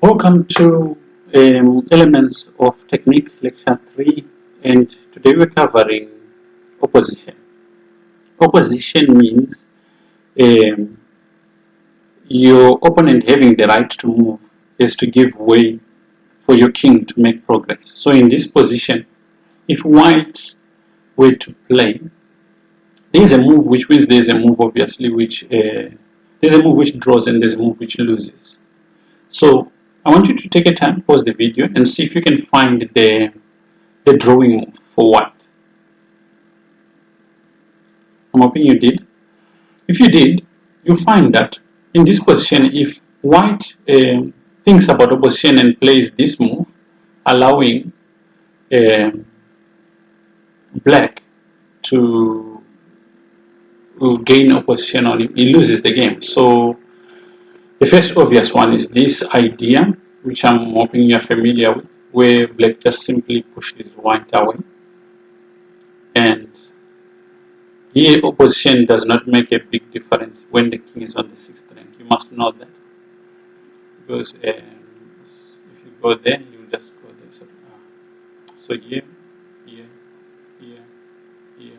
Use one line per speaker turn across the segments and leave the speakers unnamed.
Welcome to Elements of Technique Lecture 3, and today we're covering opposition. Opposition means um, your opponent having the right to move is to give way for your king to make progress. So in this position, if white were to play, there is a move which means there is a move obviously which there's a move which draws and there's a move which loses. So I want you to take a time, pause the video, and see if you can find the drawing move for white. I'm hoping you did. If you did, you find that in this position, if white thinks about opposition and plays this move, allowing black to gain opposition on him, he loses the game. So the first obvious one is this idea, which I'm hoping you're familiar with, where black just simply pushes white away. And here opposition does not make a big difference when the king is on the 6th rank. You must know that. Because if you go there, you just go there. So here, here, here, here.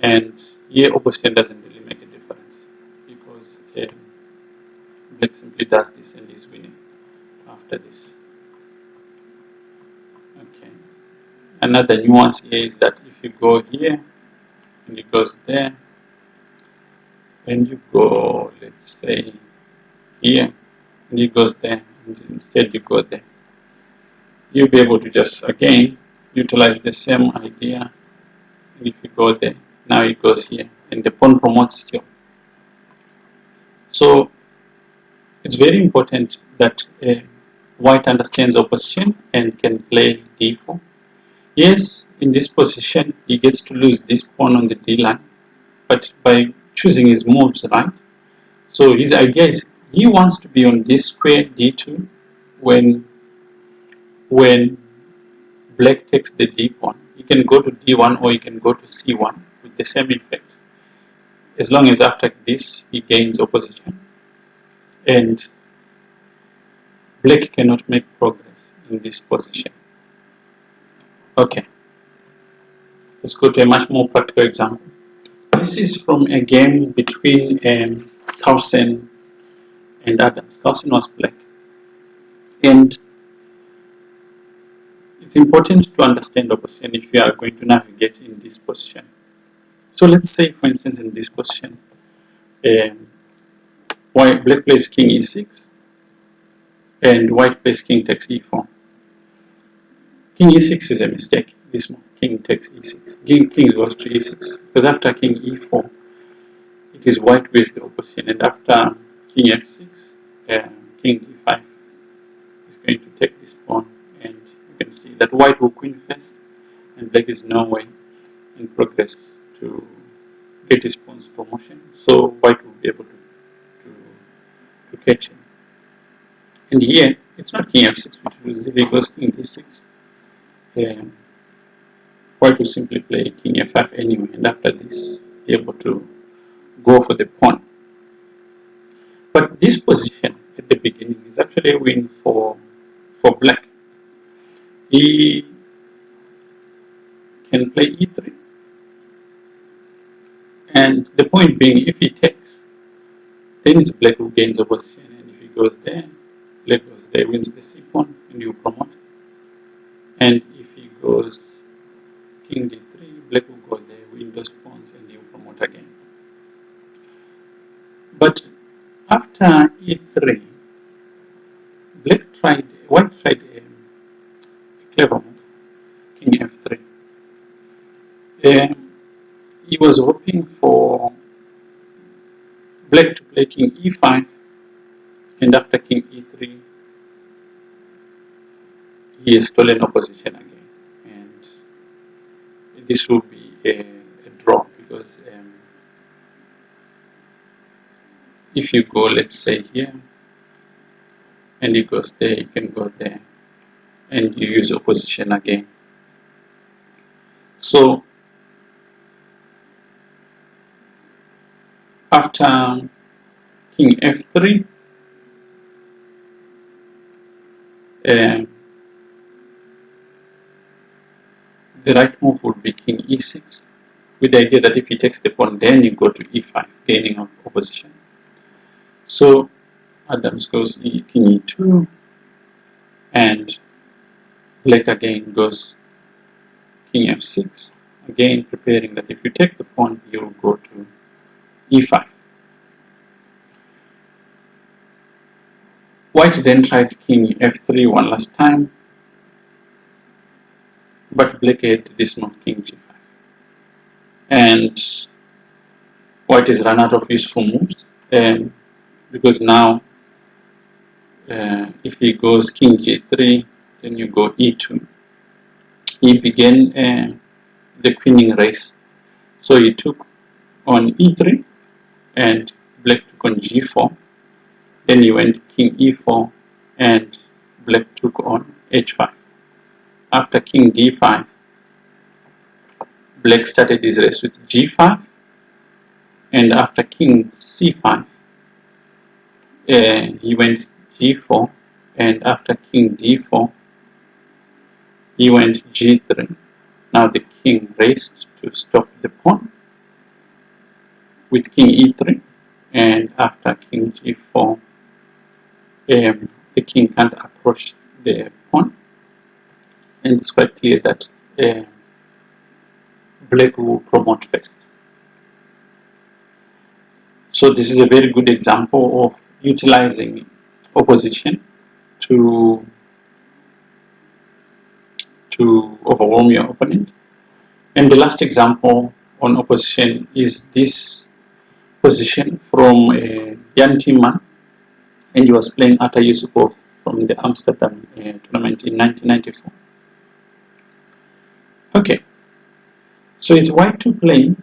And here opposition doesn't really make a difference. Because black simply does this and is winning after this. Okay. Another nuance here is that if you go here, and it goes there, and you go, let's say, here, and it goes there, and instead you go there, you'll be able to just, again, utilize the same idea. And if you go there, now it goes here, and the pawn promotes still. So it's very important that white understands opposition and can play d4. Yes, in this position, he gets to lose this pawn on the d line, but by choosing his moves right. So his idea is he wants to be on this square d2 when black takes the d pawn. He can go to d1 or he can go to c1 with the same effect, as long as after this he gains opposition and black cannot make progress in this position. Okay, let's go to a much more practical example. This is from a game between Carlsen and Adams. Carlsen was black, and it's important to understand opposition if you are going to navigate in this position. So let's say, for instance, in this position, black plays king e6, and white plays king takes e4. King e6 is a mistake. This move, king takes e6. King goes to e6, because after king e4, it is white with the opposition, and after king f6, king d5 is going to take this pawn, and you can see that white will queen first, and black is no way in progress to get his pawn's promotion, so white will be able to catch him. And here, it's not king f6 which loses. If he goes king d6, white will simply play king f5 anyway, and after this, be able to go for the pawn. But this position at the beginning is actually a win for black. He can play e3, and the point being, if he takes, then it's black who gains opposition, and if he goes there, black goes there, wins the c pawn, and you promote. And if he goes king d3, black will go there, win those pawns, and you promote again. But after e3, white tried a clever move, king f3. He was hoping for black to play king e5, and after king e3, he has stolen opposition again, and this will be a draw, because if you go, let's say here, and he goes there, you can go there, and you use opposition again. So after king f3, the right move would be king e6, with the idea that if he takes the pawn, then you go to e5, gaining of opposition. So Adams goes king e2, and Black again goes king f6, again preparing that if you take the pawn, you'll go to e5. White then tried king f3 one last time, but Black had this move king g5. And White has run out of useful moves, because now if he goes king g3, then you go e2. He began the queening race. So he took on e3, and Black took on g4. Then he went king e4, and Black took on h5. After king d5, Black started his race with g5, and after king c5, he went g4, and after king d4, he went g3. Now the king raced to stop the pawn with king e3, and after king g4, the king can't approach the pawn, and it's quite clear that Black will promote first. So this is a very good example of utilizing opposition to overwhelm your opponent. And the last example on opposition is this position from Jan Timman, and he was playing Artur Yusupov from the Amsterdam tournament in 1994. Okay, so it's white to play,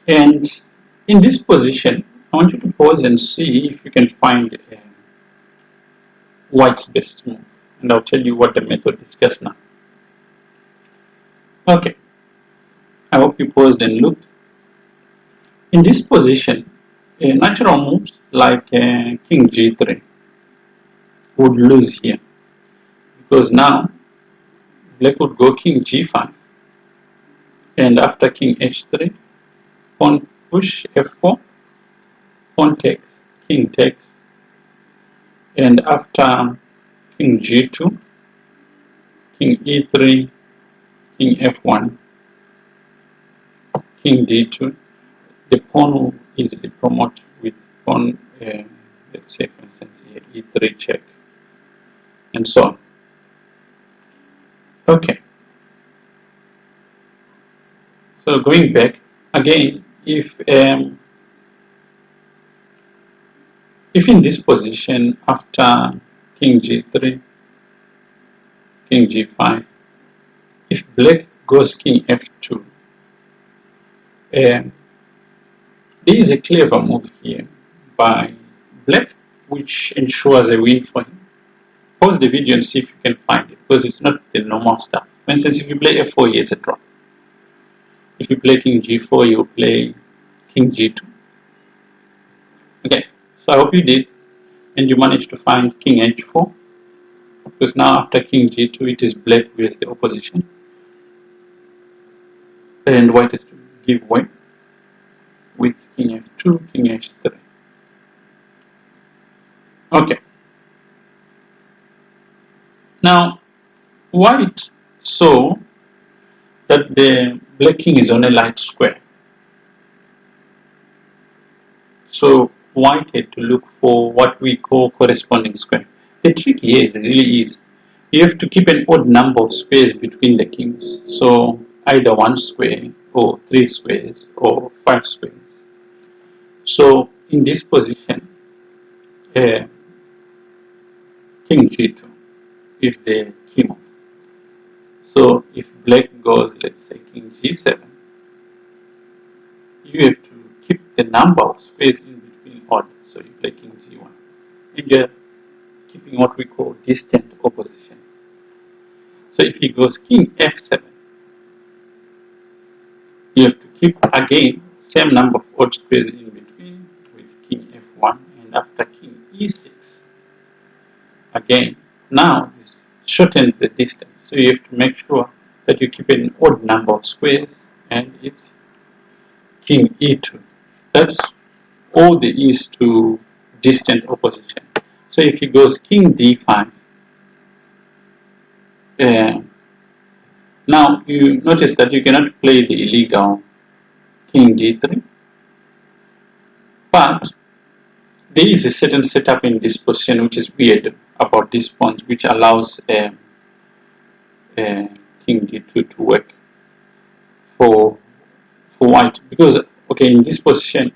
and in this position, I want you to pause and see if you can find white's best move, and I'll tell you what the method is just now. Okay, I hope you paused and looked. In this position, natural moves like king g3 would lose here, because now Black would go king g5, and after king h3, pawn push f4, pawn takes, king takes, and after king g2, king e3, king f1, king d2, the pawn will easily promote with pawn, let's say for instance here, e3 check, and so on. Okay, so going back again, if in this position after king g3, king g5, if Black goes king f2, there is a clever move here by Black which ensures a win for him. Pause the video and see if you can find it, because it's not the normal stuff. For instance, if you play f4 here, it's a draw. If you play king g4, you play king g2. Okay, so I hope you did, and you managed to find king h4, because now after king g2, it is Black who has the opposition, and white has to give way with king f2, king h3. Okay. Now, white saw that the Black king is on a light square. So white had to look for what we call corresponding square. The trick here really is you have to keep an odd number of squares between the kings. So either 1 square or 3 squares or 5 squares. So in this position, king g2 is the key move. So if Black goes, let's say king g7, you have to keep the number of squares in between odd. So you play king g1, and you're keeping what we call distant opposition. So if he goes king f7, you have to keep again same number of odd squares in between with king f1, and after king e6, again now this shortens the distance. So you have to make sure that you keep an odd number of squares, and it's king e2. That's all there is to distant opposition. So if he goes king d5, now you notice that you cannot play the illegal king d3, but there is a certain setup in this position which is weird about this pawn, which allows king d2 to work for white, because okay, in this position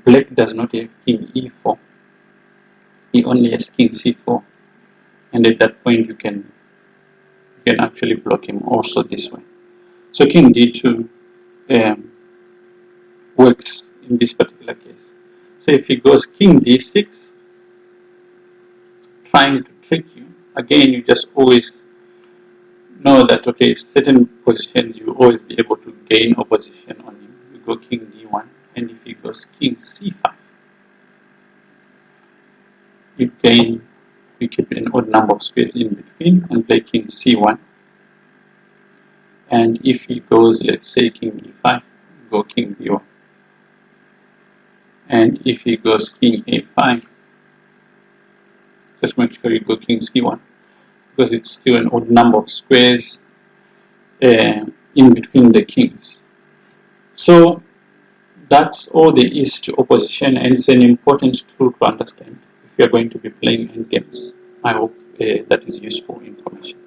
black does not have king e4, he only has king c4, and at that point you can actually block him also this way. So king d2 works in this particular case. So if he goes king d6, trying to trick you, again you just always know that okay, certain positions you always be able to gain opposition on him. You go king d1, and if he goes king c5, you keep an odd number of squares in between and play king c1. And if he goes, let's say, king d5, go king d1. And if he goes king a5, just make sure you go king c1, because it's still an odd number of squares in between the kings. So that's all there is to opposition, and it's an important tool to understand if you are going to be playing endgames. I hope that is useful information.